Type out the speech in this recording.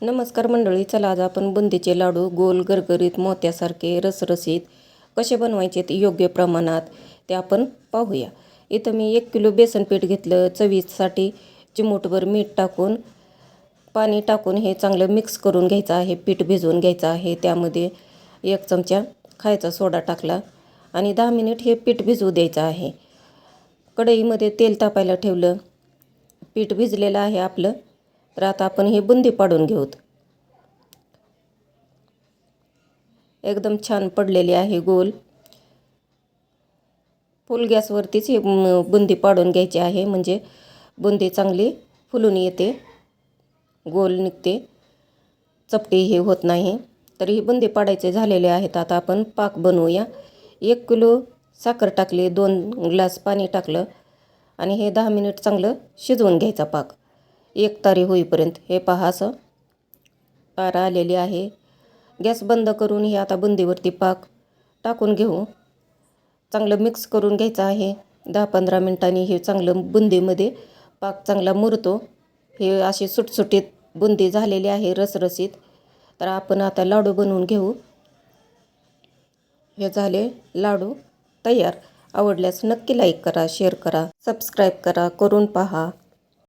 नमस्कार मंडळी, चला आज आपण बुंदीचे लाडू गोल गरगरीत मोत्यासारखे रसरशीत कसे बनवायचे ते योग्य प्रमाणात ते आपण पाहूया। इथं मी 1 किलो बेसन पीठ घेतलं। चवीसाठी चिमूटभर मीठ टाकून पाणी टाकून हे चांगलं मिक्स करून घ्यायचं आहे। पीठ भिजवून घ्यायचं आहे। त्यामध्ये 1 चमचा खायचा सोडा टाकला आणि 10 मिनिट हे पीठ भिजवू द्यायचं आहे। कढईमध्ये तेल तापायला ठेवलं। पीठ भिजलेलं आहे आपलं। तर आता आपण हे बुंदी पाडून घेऊत। एकदम छान पडलेली आहे गोल। फुल गॅसवरतीच हे बुंदी पाडून घ्यायची आहे, म्हणजे बुंदी चांगली फुलून येते, गोल निघते, चपटी हे होत नाही। तर ही बुंदी पाडायचे झालेले आहेत। आता आपण पाक बनवूया। 1 किलो साखर टाकली, 2 ग्लास पाणी टाकलं आणि हे 10 मिनिट चांगलं शिजवून घ्यायचा पाक, एक तारी होईपर्यंत। हे पहा असं तार आलेली आहे। गॅस बंद करून हे आता बुंदीवरती पाक टाकून घेऊ। चांगलं मिक्स करून घ्यायचं आहे। 10-15 मिनिटांनी हे चांगलं बुंदीमध्ये पाक चांगला मुरतो। हे अशी सुटसुटीत बुंदी झालेली आहे, रसरशीत। तर आपण आता लाडू बनवून घेऊ। हे झाले लाडू तयार। आवडल्यास नक्की लाईक करा, शेअर करा, सबस्क्राईब करा, करून पहा।